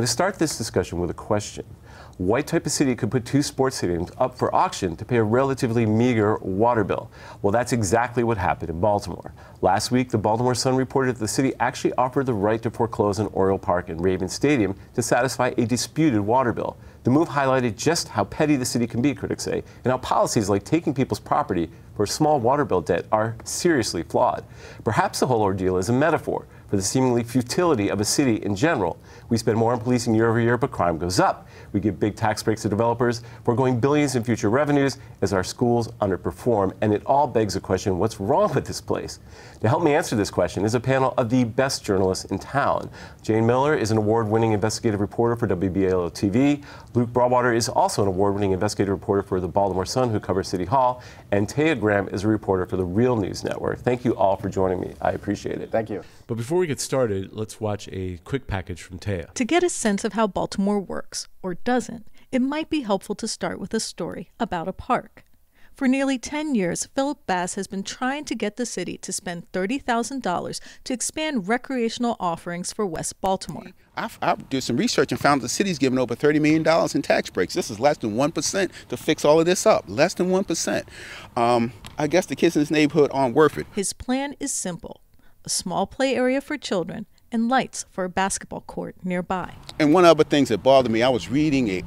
to start this discussion with a question. What type of city could put 2 sports stadiums up for auction to pay a relatively meager water bill? Well, that's exactly what happened in Baltimore. Last week, the Baltimore Sun reported that the city actually offered the right to foreclose on Oriole Park and Ravens Stadium to satisfy a disputed water bill. The move highlighted just how petty the city can be, critics say, and how policies like taking people's property for a small water bill debt are seriously flawed. Perhaps the whole ordeal is a metaphor for the seemingly futility of a city in general. We spend more on policing year over year, but crime goes up. We give big tax breaks to developers, foregoing billions in future revenues as our schools underperform. And it all begs the question, what's wrong with this place? To help me answer this question is a panel of the best journalists in town. Jane Miller is an award-winning investigative reporter for WBAL TV. Luke Broadwater is also an award-winning investigative reporter for the Baltimore Sun, who covers City Hall. And Taya Graham is a reporter for the Real News Network. Thank you all for joining me. I appreciate it. Thank you. But before we get started, let's watch a quick package from Taya. To get a sense of how Baltimore works, or doesn't, it might be helpful to start with a story about a park. For nearly 10 years, Philip Bass has been trying to get the city to spend $30,000 to expand recreational offerings for West Baltimore. I did some research and found the city's given over $30 million in tax breaks. This is less than 1% to fix all of this up. Less than 1%. I guess the kids in this neighborhood aren't worth it. His plan is simple: a small play area for children and lights for a basketball court nearby. And one other thing that bothered me, I was reading an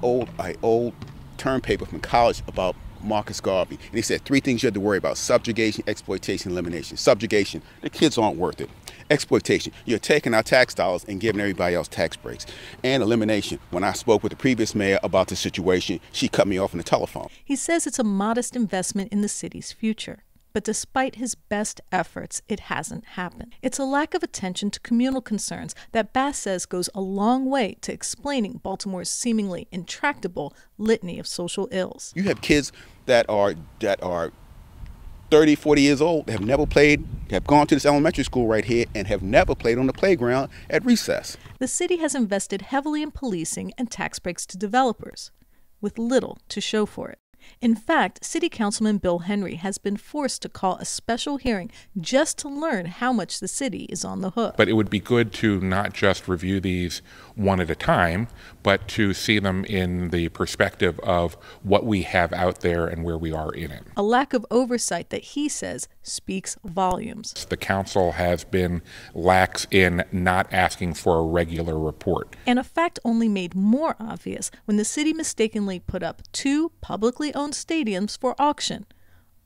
old term paper from college about Marcus Garvey, and he said 3 things you have to worry about: subjugation, exploitation, elimination. Subjugation, the kids aren't worth it. Exploitation, you're taking our tax dollars and giving everybody else tax breaks. And elimination, when I spoke with the previous mayor about the situation, she cut me off on the telephone. He says it's a modest investment in the city's future. But despite his best efforts, it hasn't happened. It's a lack of attention to communal concerns that Bass says goes a long way to explaining Baltimore's seemingly intractable litany of social ills. You have kids that are 30, 40 years old, have never played, have gone to this elementary school right here, and have never played on the playground at recess. The city has invested heavily in policing and tax breaks to developers, with little to show for it. In fact, City Councilman Bill Henry has been forced to call a special hearing just to learn how much the city is on the hook. But it would be good to not just review these one at a time, but to see them in the perspective of what we have out there and where we are in it. A lack of oversight that he says speaks volumes. The council has been lax in not asking for a regular report. And a fact only made more obvious when the city mistakenly put up 2 publicly owned stadiums for auction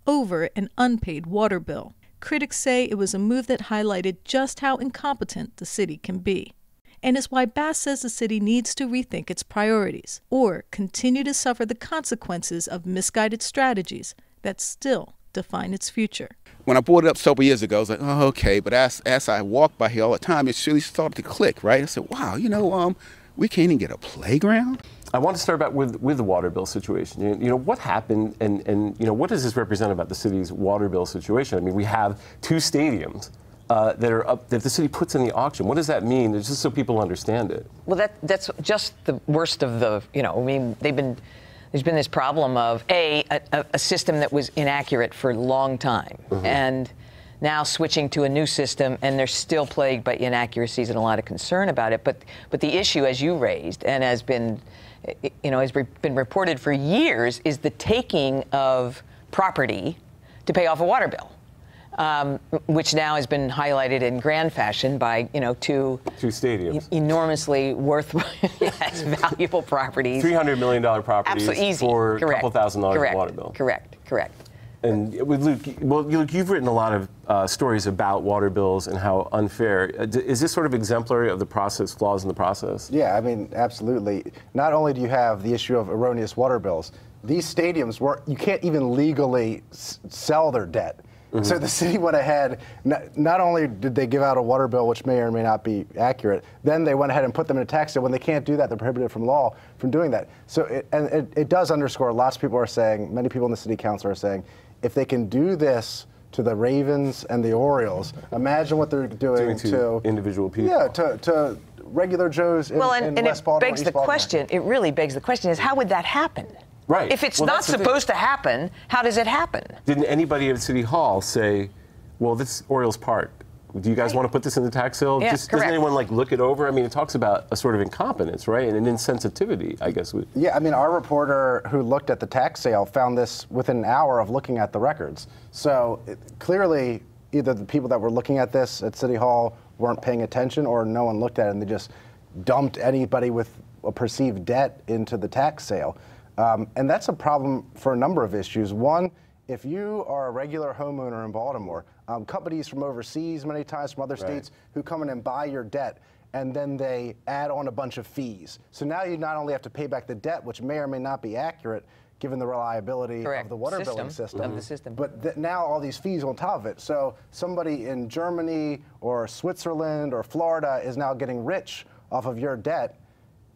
over an unpaid water bill. Critics say it was a move that highlighted just how incompetent the city can be, and is why Bass says the city needs to rethink its priorities or continue to suffer the consequences of misguided strategies that still define its future. When I brought it up several years ago, I was like, oh, okay, but as I walk by here all the time, it really started to click, right? I said, wow, we can't even get a playground? I want to start about with the water bill situation. What happened, and what does this represent about the city's water bill situation? I mean, we have 2 stadiums that are up that the city puts in the auction. What does that mean? It's just so people understand it. Well, that's just the worst of the. There's been this problem of a system that was inaccurate for a long time, and now switching to a new system, and they're still plagued by inaccuracies and a lot of concern about it. But the issue, as you raised, and has been reported for years, is the taking of property to pay off a water bill, which now has been highlighted in grand fashion by, 2 stadiums, enormously valuable properties. $300 million properties. Absolutely easy. For Correct. a couple $1,000 water bill. Correct. And with Luke, you've written a lot of stories about water bills and how unfair. Is this sort of exemplary of the process, flaws in the process? Yeah, I mean, absolutely. Not only do you have the issue of erroneous water bills, these stadiums where you can't even legally sell their debt. So the city went ahead, not only did they give out a water bill, which may or may not be accurate, then they went ahead and put them in a tax bill. When they can't do that, they're prohibited from law from doing that. So it does underscore, lots of people are saying, many people in the city council are saying, if they can do this to the Ravens and the Orioles, imagine what they're doing to individual people. Yeah, to regular Joes in West Baltimore, East Baltimore. It really begs the question is, how would that happen? Right. If it's not supposed to happen, how does it happen? Didn't anybody at City Hall say, well, this Orioles Park, do you guys want to put this in the tax sale? Yeah, Doesn't correct. anyone like look it over? I mean, it talks about a sort of incompetence, right, and an insensitivity, I guess. Yeah, I mean, our reporter who looked at the tax sale found this within an hour of looking at the records. So clearly, either the people that were looking at this at City Hall weren't paying attention, or no one looked at it and they just dumped anybody with a perceived debt into the tax sale. And that's a problem for a number of issues. One, if you are a regular homeowner in Baltimore, companies from overseas, many times from other states, who come in and buy your debt, and then they add on a bunch of fees. So now you not only have to pay back the debt, which may or may not be accurate, given the reliability of the water billing system, but now all these fees on top of it. So somebody in Germany or Switzerland or Florida is now getting rich off of your debt,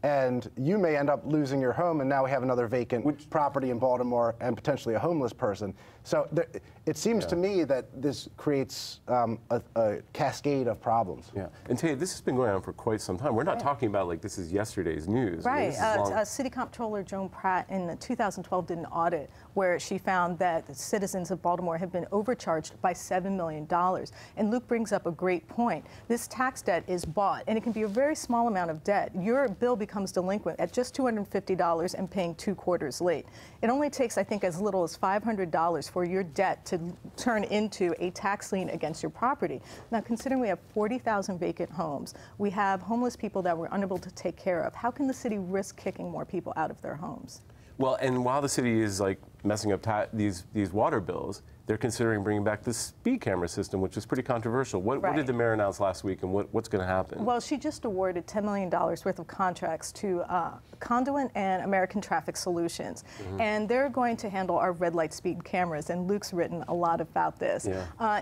and you may end up losing your home, and now we have another vacant property in Baltimore and potentially a homeless person. So it seems to me that this creates a cascade of problems. Yeah, and Taya, this has been going on for quite some time. We're not talking about like this is yesterday's news. Right. I mean, City Comptroller Joan Pratt in 2012 did an audit where she found that the citizens of Baltimore have been overcharged by $7 million. And Luke brings up a great point. This tax debt is bought, and it can be a very small amount of debt. Your bill becomes delinquent at just $250 and paying 2 quarters late. It only takes, I think, as little as $500 for your debt to turn into a tax lien against your property. Now, considering we have 40,000 vacant homes, we have homeless people that we're unable to take care of, how can the city risk kicking more people out of their homes? well, and while the city is like messing up these water bills, they're considering bringing back the speed camera system, which is pretty controversial. What did the mayor announce last week, and what's going to happen? Well, she just awarded $10 million worth of contracts to Conduit and American Traffic Solutions. And they're going to handle our red light speed cameras, and Luke's written a lot about this.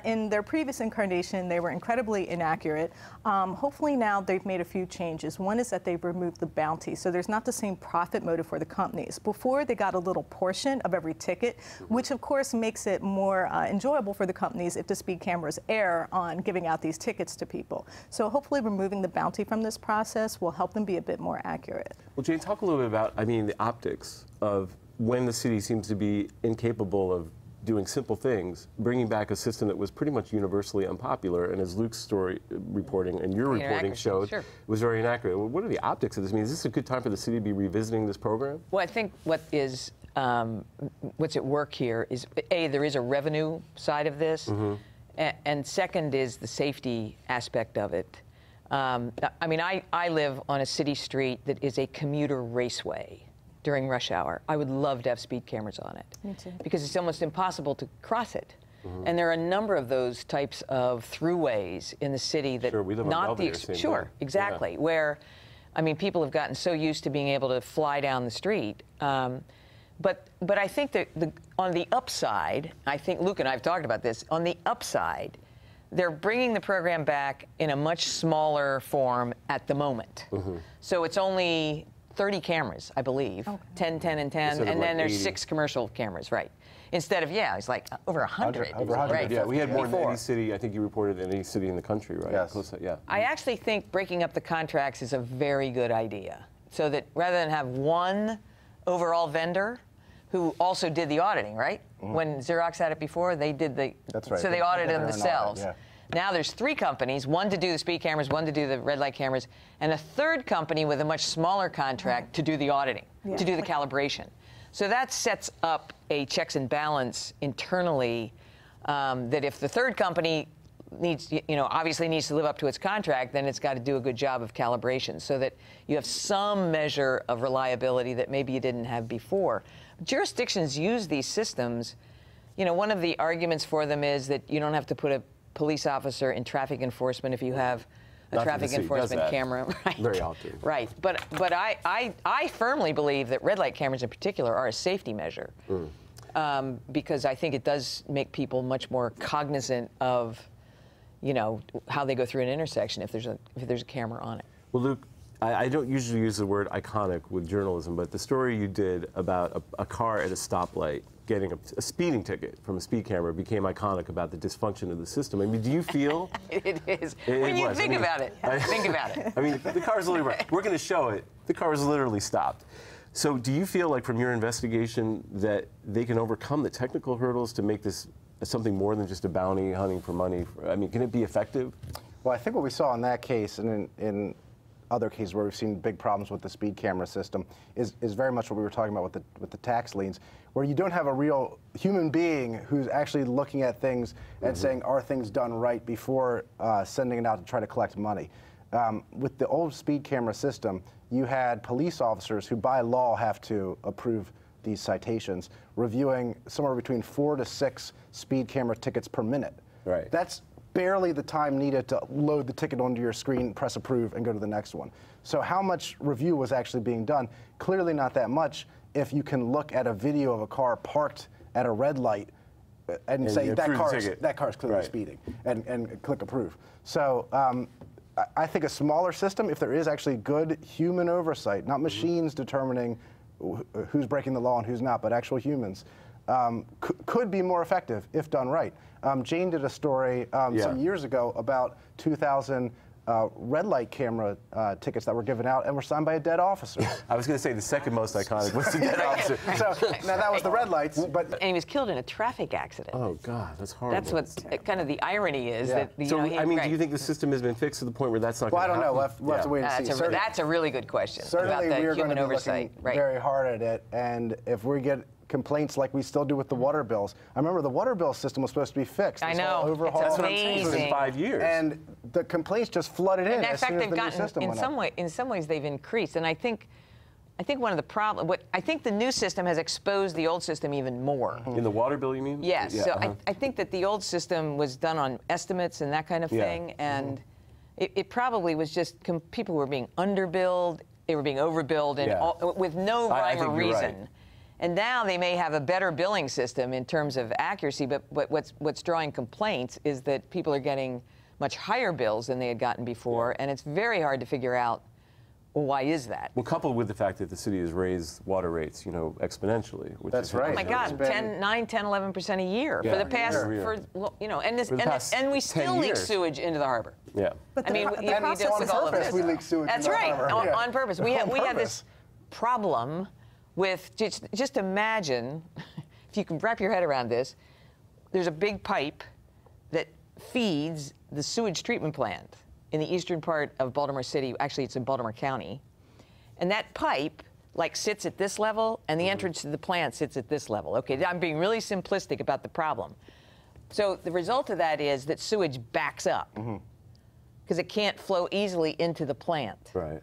In their previous incarnation, they were incredibly inaccurate. Hopefully now they've made a few changes. One is that they've removed the bounty, so there's not the same profit motive for the companies. Before, they got a little portion of every ticket, which of course makes it more enjoyable for the companies if the speed cameras err on giving out these tickets to people. So hopefully removing the bounty from this process will help them be a bit more accurate. Well, Jane, talk a little bit about, the optics of when the city seems to be incapable of doing simple things, bringing back a system that was pretty much universally unpopular, and as Luke's story reporting and your reporting showed, it was very inaccurate. Well, what are the optics of this? Is this a good time for the city to be revisiting this program? Well, I think what's at work here is, A, there is a revenue side of this, and second is the safety aspect of it. I live on a city street that is a commuter raceway during rush hour. I would love to have speed cameras on it. Me too. Because it's almost impossible to cross it. And there are a number of those types of throughways in the city that we live not on the Belvedere, exactly, where people have gotten so used to being able to fly down the street. But I think that on the upside, I think Luke and I have talked about this, on the upside, they're bringing the program back in a much smaller form at the moment. So it's only 30 cameras, I believe, 10, 10, and 10, and then there's 6 commercial cameras, right? Instead of, it's like over 100. Over 100, right? Yeah, we had more before. than any city, I think you reported, than any city in the country, right? Yes. Close to, yeah. I actually think breaking up the contracts is a very good idea, so that rather than have one overall vendor who also did the auditing, right? When Xerox had it before, they did the, That's right. so they audited them Audit, themselves. yeah. Now there's 3 companies, one to do the speed cameras, one to do the red light cameras, and a third company with a much smaller contract to do the auditing, to do the calibration. So that sets up a checks and balance internally, that if the third company needs, obviously needs to live up to its contract, then it's got to do a good job of calibration so that you have some measure of reliability that maybe you didn't have before. Jurisdictions use these systems. One of the arguments for them is that you don't have to put a police officer in traffic enforcement if you have a traffic enforcement camera. Right. Very often. Right. But I firmly believe that red light cameras in particular are a safety measure. Because I think it does make people much more cognizant of, how they go through an intersection if there's a camera on it. Well, Luke, I don't usually use the word iconic with journalism, but the story you did about a car at a stoplight getting a speeding ticket from a speed camera became iconic about the dysfunction of the system. Do you feel? It is. When you think about it. Think about it. The car's literally right. We're going to show it. The car was literally stopped. So do you feel like from your investigation that they can overcome the technical hurdles to make this something more than just a bounty hunting for money? I mean, can it be effective? Well, I think what we saw in that case, and in other cases where we've seen big problems with the speed camera system, is very much what we were talking about with the tax liens, where you don't have a real human being who's actually looking at things and saying, are things done right, before sending it out to try to collect money. With the old speed camera system, you had police officers who by law have to approve these citations, reviewing somewhere between 4 to 6 speed camera tickets per minute. Right. That's barely the time needed to load the ticket onto your screen, press approve, and go to the next one. So how much review was actually being done? Clearly not that much if you can look at a video of a car parked at a red light and say that car's clearly speeding, and click approve. So I think a smaller system, if there is actually good human oversight, not machines determining who's breaking the law and who's not, but actual humans, could be more effective if done right. Jane did a story some years ago about 2,000 red light camera tickets that were given out and were signed by a dead officer. I was going to say the second most iconic was the dead officer. So now that was the red lights, but and he was killed in a traffic accident. Oh God, that's horrible. That's what kind of the irony is. Yeah. That, So I mean, do you think the system has been fixed to the point where that's not? Well, I going don't to know. happen? We'll have to wait and see. That's a really good question Certainly, about the we're going human to be oversight. looking very hard at it, and if we get complaints like we still do with the water bills. I remember the water bill system was supposed to be fixed. I know. Overhaul. It's That's what I'm saying. It's been 5 years. And the complaints just flooded in. And in as fact, soon as they've the new gotten system went up. in some ways they've increased. And I think one of the problems. I think the new system has exposed the old system even more. In the water bill, you mean? Yes. Yeah, So I think that the old system was done on estimates and that kind of thing, and it probably was just people were being underbilled, they were being overbilled, and with no rhyme or reason. Right. And now they may have a better billing system in terms of accuracy, but what's drawing complaints is that people are getting much higher bills than they had gotten before, and it's very hard to figure out, well, why is that? Well, coupled with the fact that the city has raised water rates, exponentially. Which That's right. Oh my God, 9, 10, 11% a year for the past, and we still leak sewage into the harbor. Yeah. But I mean, on purpose, we leak sewage. That's into the right, harbor. on purpose. We had this problem with just imagine, if you can wrap your head around this, there's a big pipe that feeds the sewage treatment plant in the eastern part of Baltimore City. Actually, it's in Baltimore County. And that pipe, sits at this level, and the entrance to the plant sits at this level. Okay, I'm being really simplistic about the problem. So the result of that is that sewage backs up because it can't flow easily into the plant. Right.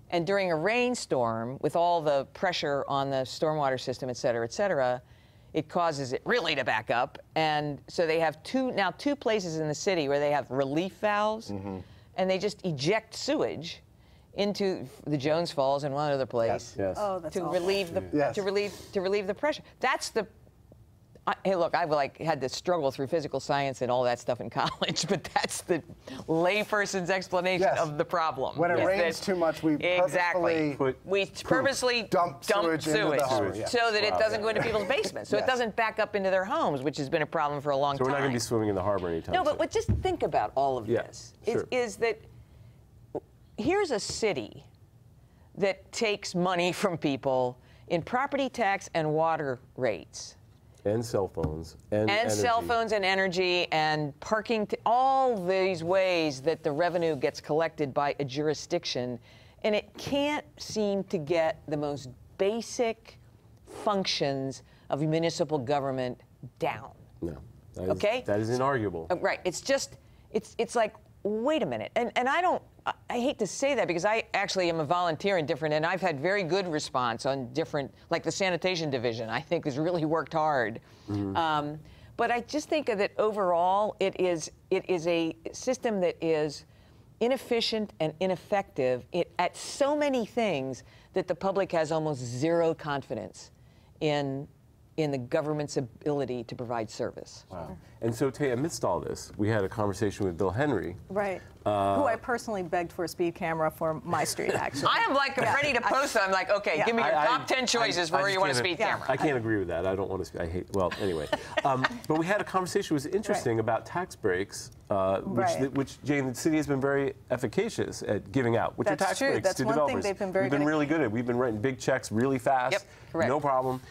And during a rainstorm, with all the pressure on the stormwater system, et cetera, it causes it really to back up. And so they have two places in the city where they have relief valves, and they just eject sewage into the Jones Falls and one other place Yes. Oh, that's awful. relieve the pressure. That's the. Hey, look, I've had to struggle through physical science and all that stuff in college, but that's the layperson's explanation of the problem. When it rains too much, we purposely dump sewage into the harbor, so that it doesn't go into people's basements, so it doesn't back up into their homes, which has been a problem for a long time. So we're not going to be swimming in the harbor anytime soon. No, but just think about all of this. Is that here's a city that takes money from people in property tax and water rates. And cell phones. And cell phones and energy and parking, all these ways that the revenue gets collected by a jurisdiction. And it can't seem to get the most basic functions of municipal government down. No. That is inarguable. Right. It's just, it's like, wait a minute. And I hate to say that because I actually am a volunteer in different, and I've had very good response on different, like the sanitation division, I think has really worked hard. But I just think that overall it is a system that is inefficient and ineffective at so many things that the public has almost zero confidence in the government's ability to provide service. Wow. And so, Taya, amidst all this, we had a conversation with Bill Henry. Right. Who I personally begged for a speed camara for my street, actually. I am ready to post it. I'm like, okay, give me your top 10 choices for where you want a speed camera. I can't agree with that. I don't want to anyway. But we had a conversation that was interesting about tax breaks, which, Jane, the city has been very efficacious at giving out, which are tax breaks That's to one developers. thing they've been very We've been really good at. We've been writing big checks really fast, no problem.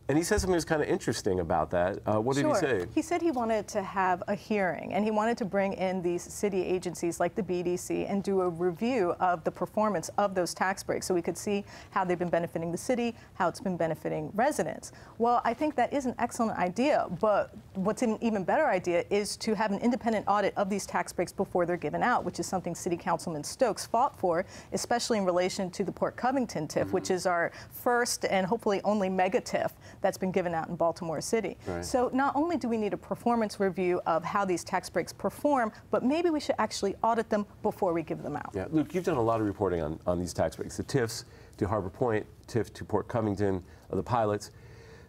And he said something that's kind of interesting about that. What did he say? He said he wanted to have a hearing, and he wanted to bring in these city agencies like the BDC and do a review of the performance of those tax breaks so we could see how they've been benefiting the city, how it's been benefiting residents. Well, I think that is an excellent idea, but what's an even better idea is to have an independent audit of these tax breaks before they're given out, which is something City Councilman Stokes fought for, especially in relation to the Port Covington TIF, which is our first and hopefully only mega TIF that's been given out in Baltimore City. Right. So not only do we need a performance review of how these tax breaks perform, but maybe we should actually audit them before we give them out. Yeah, Luke, you've done a lot of reporting on these tax breaks, the TIFs to Harbor Point, TIF to Port Covington, the pilots.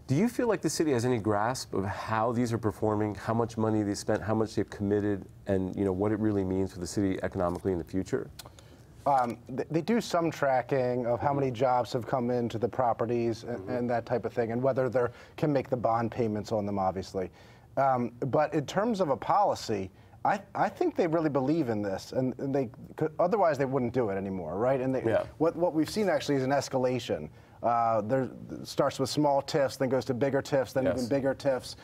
Do you feel like the city has any grasp of how these are performing, how much money they spent, how much they've committed, and what it really means for the city economically in the future? They do some tracking of how many jobs have come into the properties and that type of thing, and whether they can make the bond payments on them, obviously. But in terms of a policy, I think they really believe in this, and otherwise they wouldn't do it anymore, right? And what we've seen actually is an escalation. There starts with small TIFs, then goes to bigger TIFs, then even bigger TIFs.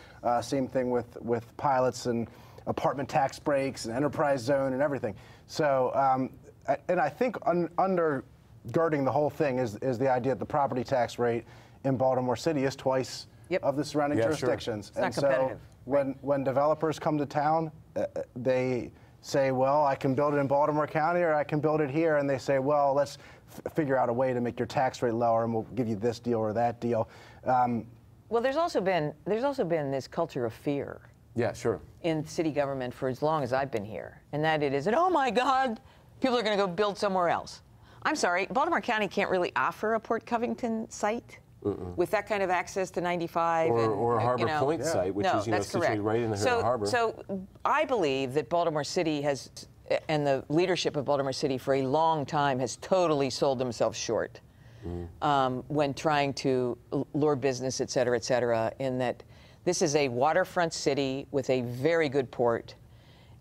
Same thing with pilots and apartment tax breaks and enterprise zone and everything. So. And I think undergirding the whole thing is the idea that the property tax rate in Baltimore City is twice of the surrounding jurisdictions. Sure. It's not competitive. So when developers come to town, they say, well, I can build it in Baltimore County or I can build it here. And they say, well, let's figure out a way to make your tax rate lower and we'll give you this deal or that deal. Well, there's also been this culture of fear. Yeah, sure. In city government for as long as I've been here. And that it is, oh my God, people are going to go build somewhere else. I'm sorry, Baltimore County can't really offer a Port Covington site with that kind of access to 95. Or a Harbor Point site, which is situated right in the harbor. So I believe that Baltimore City has, and the leadership of Baltimore City for a long time has totally sold themselves short when trying to lure business, et cetera, in that this is a waterfront city with a very good port.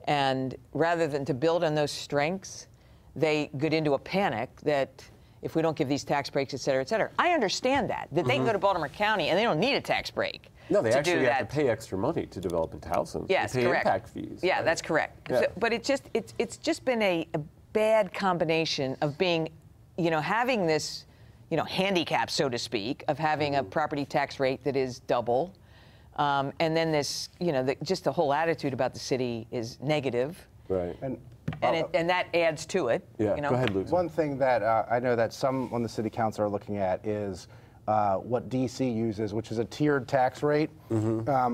And rather than to build on those strengths, they get into a panic that if we don't give these tax breaks, et cetera, I understand that they can go to Baltimore County and they don't need a tax break. No, they actually have to pay extra money to develop into housing. Yes, they pay correct. impact fees. Yeah, right? that's correct. Yeah. So, but it's just been a bad combination of being, having this, handicap, so to speak, of having a property tax rate that is double. And then this, just the whole attitude about the city is negative. Right. And that adds to it. Yeah, go ahead, Luke. One thing that I know that some on the city council are looking at is what DC uses, which is a tiered tax rate,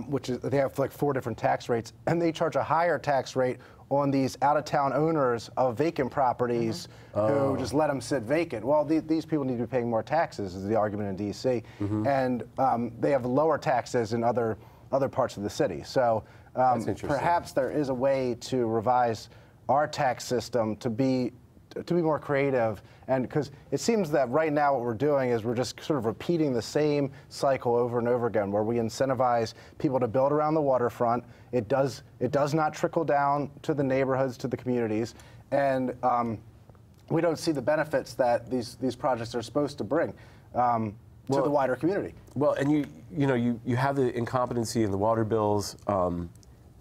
which is, they have like 4 different tax rates, and they charge a higher tax rate on these out-of-town owners of vacant properties who just let them sit vacant. Well, these people need to be paying more taxes, is the argument in D.C., and they have lower taxes in other parts of the city. So perhaps there is a way to revise our tax system to be more creative, and because it seems that right now what we're doing is we're just sort of repeating the same cycle over and over again, where we incentivize people to build around the waterfront. It does not trickle down to the neighborhoods, to the communities, and we don't see the benefits that these projects are supposed to bring to the wider community. Well, and you have the incompetency in the water bills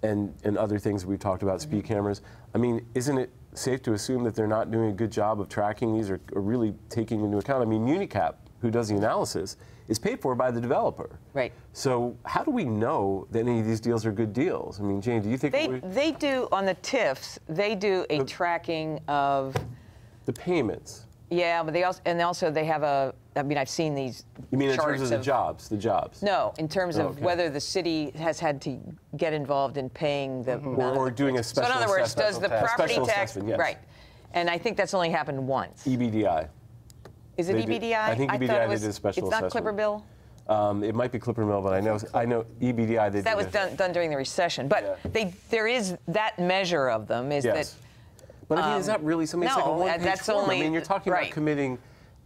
and other things we've talked about, speed cameras. I mean, isn't it safe to assume that they're not doing a good job of tracking these or really taking into account? I mean, Unicap, who does the analysis, is paid for by the developer. Right. So how do we know that any of these deals are good deals? I mean, Jane, do you think they do on the TIFs? They do a tracking of the payments. Yeah, but they also have a. I mean, I've seen these. You mean in charts terms of the jobs? The jobs. No, in terms of whether the city has had to get involved in paying the or doing a special. So in other words, does the property tax yes. right? And I think that's only happened once. EBDI. Is it EBDI? I think EBDI did a special assessment. It's not Clipper Bill? It might be Clipper Mill, but I know EBDI. That was done during the recession. But there is that measure of them is that. But I mean, is that really something? No, it's like a one-page that's form. only. I mean, you're talking about committing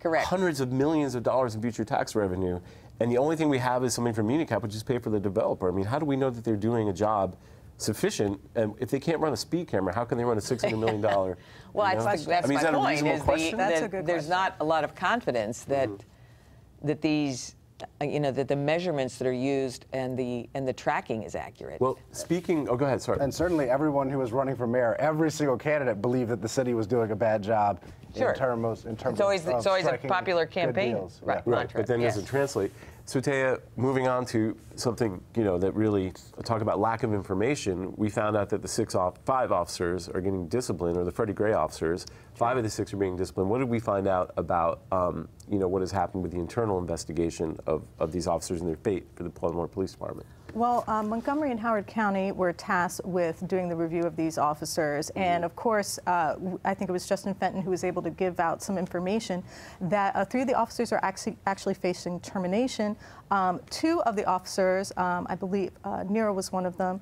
hundreds of millions of dollars in future tax revenue, and the only thing we have is something from Unicap, which is pay for the developer. I mean, how do we know that they're doing a job sufficient? And if they can't run a speed camera, how can they run a $600 million? Well, that's my point. Is that a reasonable question? There's not a lot of confidence that these you know, that the measurements that are used and the tracking is accurate. Well, speaking, go ahead, sorry. And certainly everyone who was running for mayor, every single candidate believed that the city was doing a bad job Sure. in terms It's always a popular campaign. Right. Right, but then yes. doesn't translate. So Taya, moving on to something, you know, that really talk about lack of information, we found out that the 5 officers are getting disciplined, or the Freddie Gray officers, 5 of the 6 are being disciplined. What did we find out about, you know, what has happened with the internal investigation of these officers and their fate for the Baltimore Police Department? Well, Montgomery and Howard County were tasked with doing the review of these officers. And of course, I think it was Justin Fenton who was able to give out some information that 3 of the officers are actually facing termination. 2 of the officers, I believe Nero was one of them,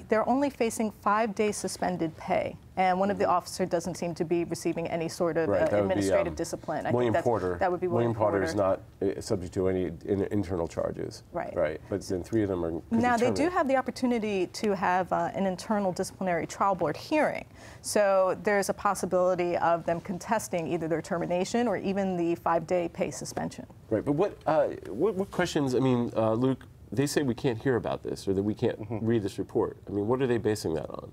they're only facing 5-day suspended pay. And one of the officers doesn't seem to be receiving any sort of administrative discipline. I William think Porter. That would be William Porter. Porter is not subject to any internal charges. Right. Right. But then 3 of them are. Now, they do have the opportunity to have an internal disciplinary trial board hearing. So there's a possibility of them contesting either their termination or even the 5-day pay suspension. Right. But what questions, I mean, Luke, they say we can't hear about this or that we can't read this report. I mean, what are they basing that on?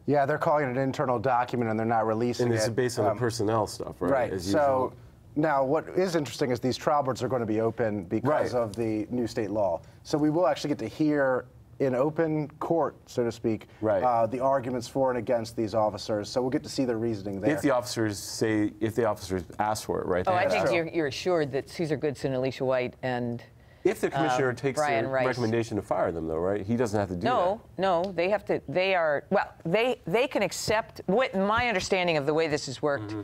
Yeah, they're calling it an internal document and they're not releasing it. And this is based on the personnel stuff, right? Right. As So usual. now what is interesting is these trial boards are going to be open because of the new state law. So we will actually get to hear in open court, so to speak, the arguments for and against these officers. So we'll get to see the reasoning there. If the officers ask for it, right? Oh, I think you're assured that Cesar Goodson, Alicia White, and if the commissioner takes Brian the Rice. recommendation to fire them, though, right? He doesn't have to do that. No, they have to. They are, well, they can accept. What my understanding of the way this has worked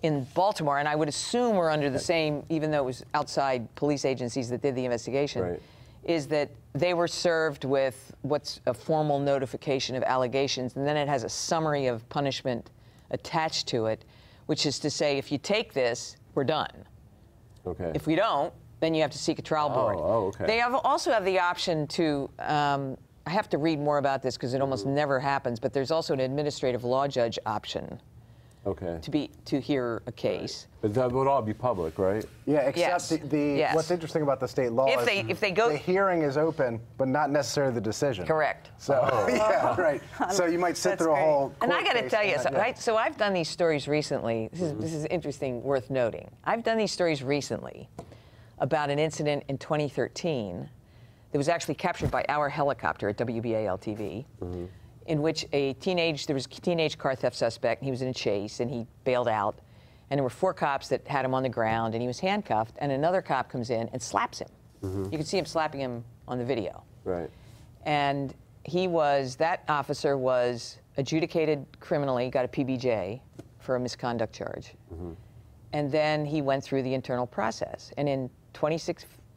in Baltimore, and I would assume we're under the same, even though it was outside police agencies that did the investigation, is that they were served with what's a formal notification of allegations, and then it has a summary of punishment attached to it, which is to say, if you take this, we're done. Okay. If we don't, then you have to seek a trial board. Oh, okay. They also have the option to, I have to read more about this because it almost never happens, but there's also an administrative law judge option to hear a case. But that would all be public, right? Yeah, except what's interesting about the state law is the hearing is open, but not necessarily the decision. Correct. So, yeah, right. So you might sit through a whole court And I got to tell you, case, so I've done these stories recently. This is interesting, worth noting. I've done these stories recently about an incident in 2013 that was actually captured by our helicopter at WBAL-TV, in which there was a teenage car theft suspect, and he was in a chase, and he bailed out, and there were 4 cops that had him on the ground, and he was handcuffed, and another cop comes in and slaps him. You can see him slapping him on the video. Right. And that officer was adjudicated criminally, got a PBJ for a misconduct charge. And then he went through the internal process. And in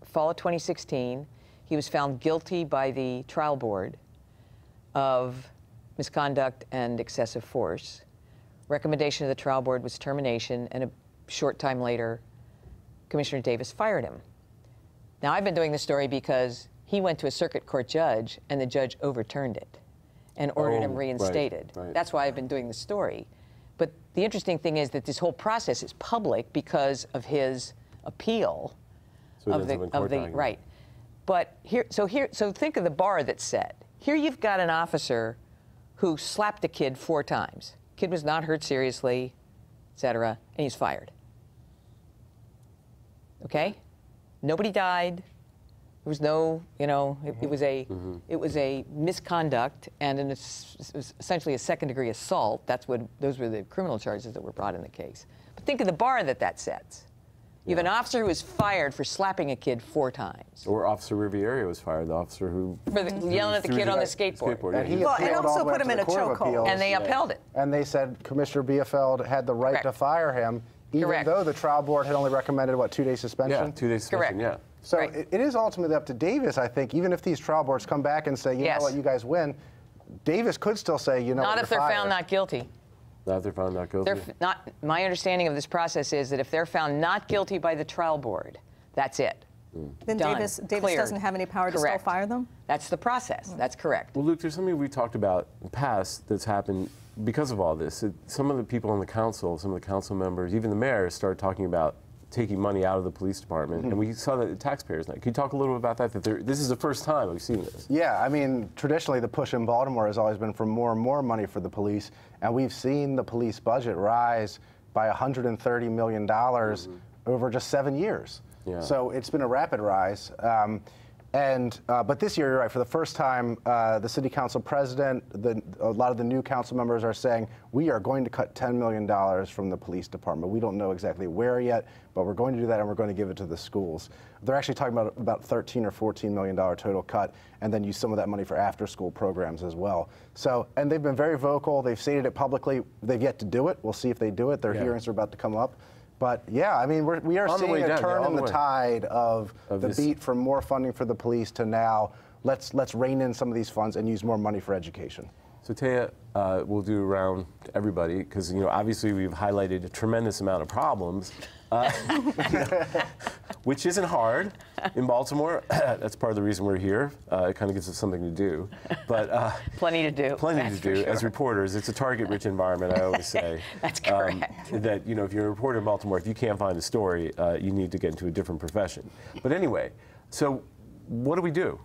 fall of 2016, he was found guilty by the trial board of misconduct and excessive force. Recommendation of the trial board was termination, and a short time later, Commissioner Davis fired him. Now, I've been doing this story because he went to a circuit court judge, and the judge overturned it and ordered him reinstated. Right. That's why I've been doing the story. But the interesting thing is that this whole process is public because of his appeal of the right. But so think of the bar that's set. Here you've got an officer who slapped a kid 4 times. Kid was not hurt seriously, et cetera, and he's fired. Okay? Nobody died. There was no, it was a misconduct and it was essentially a second-degree assault. Those were the criminal charges that were brought in the case. But think of the bar that sets. You have an officer who was fired for slapping a kid 4 times. Or Officer Riviere was fired, the officer who... yelling at the kid on the skateboard. And he also put him in a chokehold. And they upheld it. And they said Commissioner Bielefeld had the right to fire him, even though the trial board had only recommended, 2-day suspension? Yeah, 2-day suspension, yeah. So it is ultimately up to Davis, I think, even if these trial boards come back and say, you know what, you guys win, Davis could still say, not if they're found not guilty. Not if they're found not guilty? My understanding of this process is that if they're found not guilty by the trial board, that's it. Then Davis doesn't have any power to still fire them? That's the process. That's correct. Well, Luke, there's something we talked about in the past that's happened because of all this. Some of the people on the council, some of the council members, even the mayor, started talking about taking money out of the police department, and we saw that at Taxpayers Night. Can you talk a little bit about that? This is the first time we've seen this. Yeah, I mean, traditionally the push in Baltimore has always been for more and more money for the police, and we've seen the police budget rise by $130 million over just 7 years. Yeah. So it's been a rapid rise. But this year, you're right, for the first time, the city council president, a lot of the new council members are saying, we are going to cut $10 million from the police department. We don't know exactly where yet, but we're going to do that, and we're going to give it to the schools. They're actually talking about $13 or $14 million total cut, and then use some of that money for after-school programs as well. So, and they've been very vocal. They've stated it publicly. They've yet to do it. We'll see if they do it. Their hearings are about to come up. But yeah, I mean, we are seeing a turn in the tide of the beat from more funding for the police to now let's rein in some of these funds and use more money for education. So Taya, we'll do around to everybody because obviously we've highlighted a tremendous amount of problems, which isn't hard in Baltimore. That's part of the reason we're here. It kind of gives us something to do, but plenty to do. Plenty to do as reporters. It's a target-rich environment. I always say that's correct. That if you're a reporter in Baltimore, if you can't find a story, you need to get into a different profession. But anyway, so what do we do?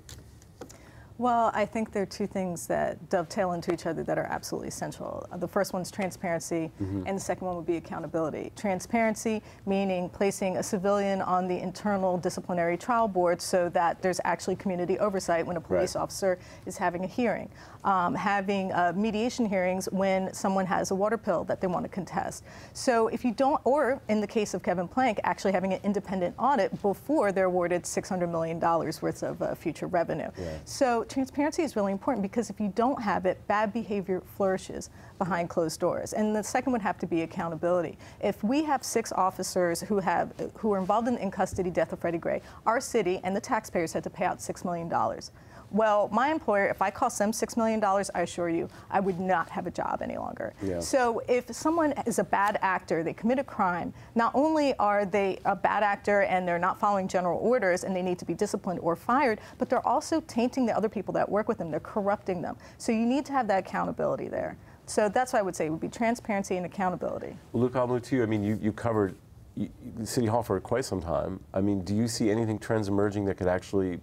Well, I think there are two things that dovetail into each other that are absolutely essential. The first one's transparency, and the second one would be accountability. Transparency, meaning placing a civilian on the internal disciplinary trial board so that there's actually community oversight when a police officer is having a hearing. Having mediation hearings when someone has a water bill that they want to contest. So if you don't, or in the case of Kevin Plank, actually having an independent audit before they're awarded $600 million worth of future revenue. Yeah. So transparency is really important because if you don't have it, bad behavior flourishes behind closed doors. And the second would have to be accountability. If we have 6 officers who are involved in the in-custody death of Freddie Gray, our city and the taxpayers had to pay out $6 million. Well, my employer, if I cost them $6 million, I assure you, I would not have a job any longer. Yeah. So if someone is a bad actor, they commit a crime, not only are they a bad actor and they're not following general orders and they need to be disciplined or fired, but they're also tainting the other people that work with them. They're corrupting them. So you need to have that accountability there. So that's what I would say would be transparency and accountability. Well, Luke, I'll move to you. I mean, you covered City Hall for quite some time. I mean, do you see anything, trends emerging that could actually,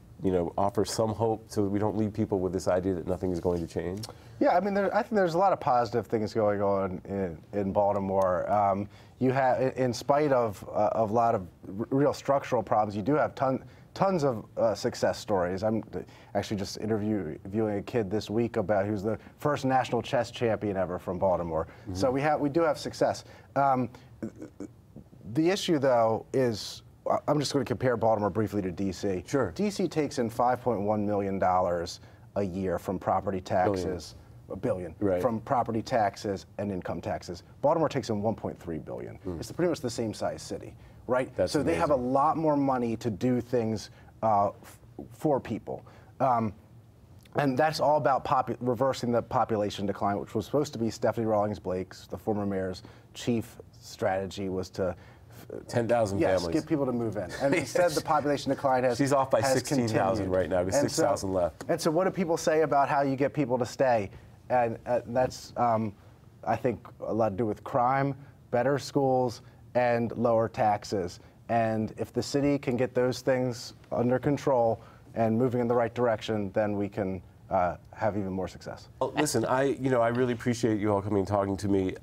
offer some hope so that we don't leave people with this idea that nothing is going to change? Yeah, I mean, I think there's a lot of positive things going on in Baltimore. You have, in spite of a lot of real structural problems, you do have tons of success stories. I'm actually just interviewing a kid this week who's the first national chess champion ever from Baltimore. Mm-hmm. So we do have success. The issue, though, is I'm just going to compare Baltimore briefly to D.C. Sure. D.C. takes in $5.1 million a year from property taxes. Billion. Right. From property taxes and income taxes. Baltimore takes in $1.3 billion. It's pretty much the same size city, right? That's so amazing. They have a lot more money to do things for people. And that's all about reversing the population decline, which was supposed to be Stephanie Rawlings Blake's, the former mayor's, chief strategy was to 10,000 families. Get people to move in. And instead, the population decline has She's off by 16,000 right now. There's 6,000 left. And so what do people say about how you get people to stay? And that's, I think, a lot to do with crime, better schools, and lower taxes. And if the city can get those things under control and moving in the right direction, then we can have even more success. Well, listen, I really appreciate you all coming and talking to me.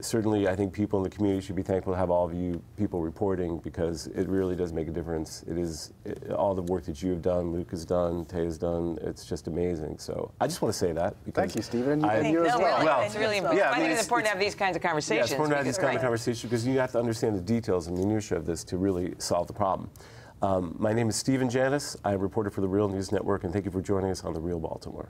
Certainly I think people in the community should be thankful to have all of you people reporting because it really does make a difference. It is all the work that you have done, Luke has done, Tay has done. It's just amazing. So I just want to say that. Because thank you, Stephen. And you as well. Really, it's really important. Yeah, I think it's important to have these kinds of conversations. Yeah, it's important to have these kinds of conversations because you have to understand the details and minutiae of this to really solve the problem. My name is Stephen Janis. I'm a reporter for the Real News Network, and thank you for joining us on The Real Baltimore.